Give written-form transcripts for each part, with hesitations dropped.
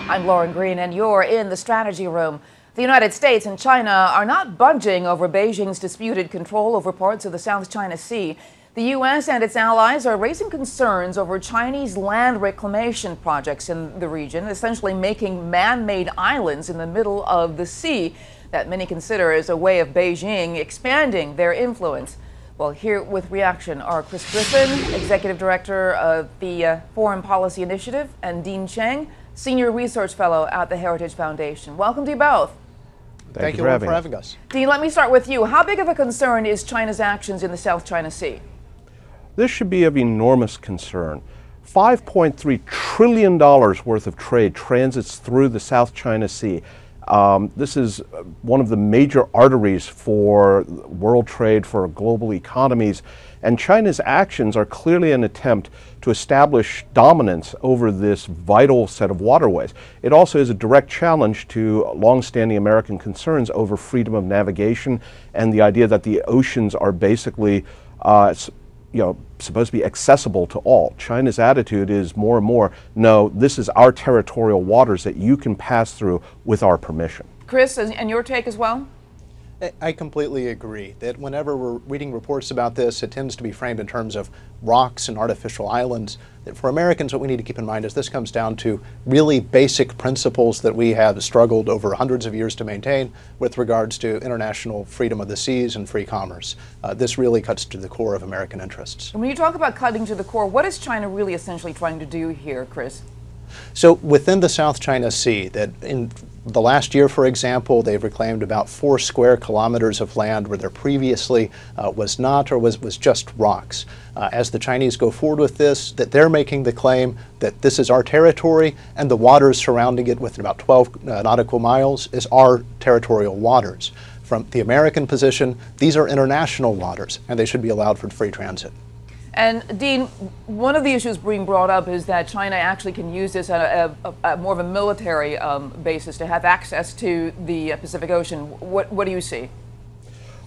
I'm Lauren Green, and you're in the Strategy Room. The United States and China are not budging over Beijing's disputed control over parts of the South China Sea. The U.S. and its allies are raising concerns over Chinese land reclamation projects in the region, essentially making man-made islands in the middle of the sea that many consider as a way of Beijing expanding their influence. Well, here with reaction are Chris Griffin, Executive Director of the Foreign Policy Initiative, and Dean Cheng, Senior Research Fellow at the Heritage Foundation. Welcome to you both. Thank you for having us. Dean, let me start with you. How big of a concern is China's actions in the South China Sea? This should be of enormous concern. $5.3 trillion worth of trade transits through the South China Sea. This is one of the major arteries for world trade, for global economies, and China's actions are clearly an attempt to establish dominance over this vital set of waterways. It also is a direct challenge to long-standing American concerns over freedom of navigation and the idea that the oceans are basically supposed to be accessible to all. China's attitude is more and more, no, this is our territorial waters that you can pass through with our permission. Chris, and your take as well? I completely agree that whenever we're reading reports about this, it tends to be framed in terms of rocks and artificial islands. That for Americans, what we need to keep in mind is this comes down to really basic principles that we have struggled over hundreds of years to maintain with regards to international freedom of the seas and free commerce. This really cuts to the core of American interests. And when you talk about cutting to the core, what is China really essentially trying to do here, Chris? So within the South China Sea, that in the last year, for example, they've reclaimed about 4 square kilometers of land where there previously was not or was just rocks. As the Chinese go forward with this, that they're making the claim that this is our territory and the waters surrounding it within about 12 nautical miles is our territorial waters. From the American position, these are international waters and they should be allowed for free transit. And Dean, one of the issues being brought up is that China actually can use this at more of a military basis to have access to the Pacific Ocean. What do you see?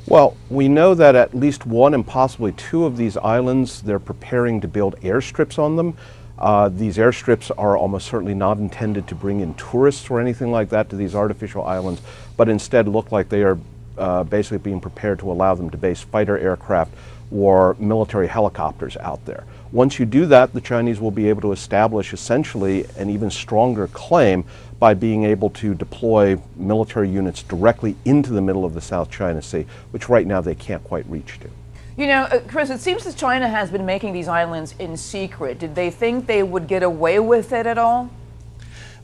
Well, we know that at least one and possibly 2 of these islands, they're preparing to build airstrips on them. These airstrips are almost certainly not intended to bring in tourists or anything like that to these artificial islands, but instead look like they are basically being prepared to allow them to base fighter aircraft or military helicopters out there. Once you do that, the Chinese will be able to establish essentially an even stronger claim by being able to deploy military units directly into the middle of the South China Sea, which right now they can't quite reach to. You know, Chris, it seems that China has been making these islands in secret. Did they think they would get away with it at all?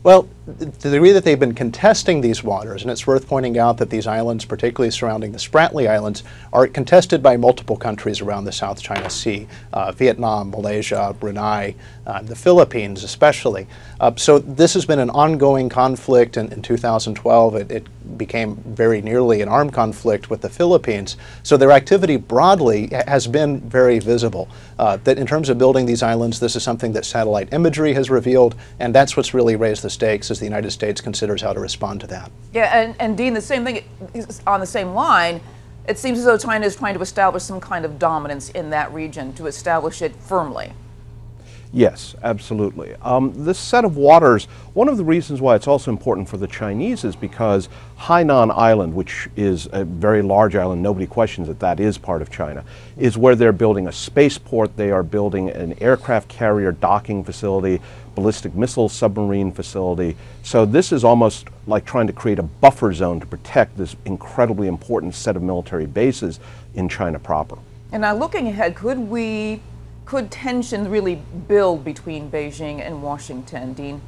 Well, to the degree that they've been contesting these waters, and it's worth pointing out that these islands, particularly surrounding the Spratly Islands, are contested by multiple countries around the South China Sea, Vietnam, Malaysia, Brunei, the Philippines especially. So this has been an ongoing conflict. In 2012, it became very nearly an armed conflict with the Philippines. So their activity broadly has been very visible. That in terms of building these islands, this is something that satellite imagery has revealed, and that's what's really raised the stakes as the United States considers how to respond to that. Yeah, and Dean, the same thing on the same line. It seems as though China is trying to establish some kind of dominance in that region, to establish it firmly. Yes, absolutely. This set of waters, one of the reasons why it's also important for the Chinese is because Hainan Island, which is a very large island, nobody questions that that is part of China, is where they're building a spaceport, they are building an aircraft carrier docking facility, ballistic missile submarine facility. So this is almost like trying to create a buffer zone to protect this incredibly important set of military bases in China proper. And now looking ahead, could tension really build between Beijing and Washington, Dean?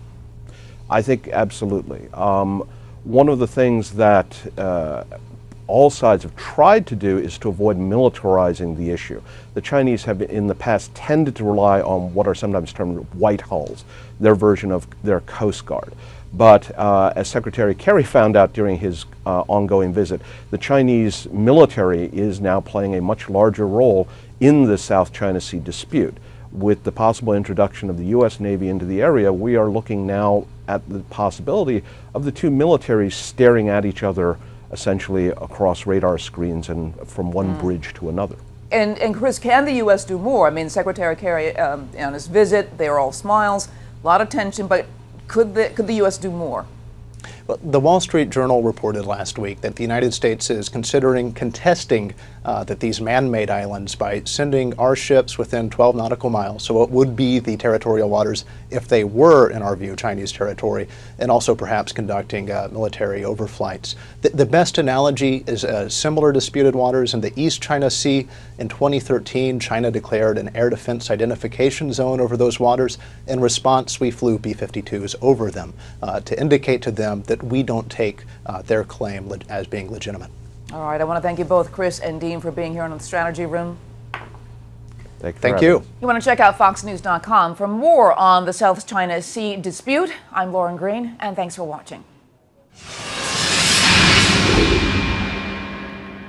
I think absolutely. One of the things that all sides have tried to do is to avoid militarizing the issue. The Chinese have in the past tended to rely on what are sometimes termed white hulls, their version of their Coast Guard. But as Secretary Kerry found out during his ongoing visit, the Chinese military is now playing a much larger role in the South China Sea dispute. With the possible introduction of the U.S. Navy into the area, we are looking now at the possibility of the 2 militaries staring at each other essentially across radar screens and from one bridge to another. And Chris, can the U.S. do more? I mean, Secretary Kerry on his visit, they were all smiles, a lot of tension, but Could the U.S. do more? Well, the Wall Street Journal reported last week that the United States is considering contesting that these man-made islands by sending our ships within 12 nautical miles, so it would be the territorial waters if they were, in our view, Chinese territory, and also perhaps conducting military overflights. The best analogy is similar disputed waters in the East China Sea. In 2013, China declared an air defense identification zone over those waters. In response, we flew B-52s over them to indicate to them that we don't take their claim as being legitimate. All right, I want to thank you both, Chris and Dean, for being here on the Strategy Room. Thank you. You want to check out foxnews.com for more on the South China Sea dispute. I'm Lauren Green, and thanks for watching.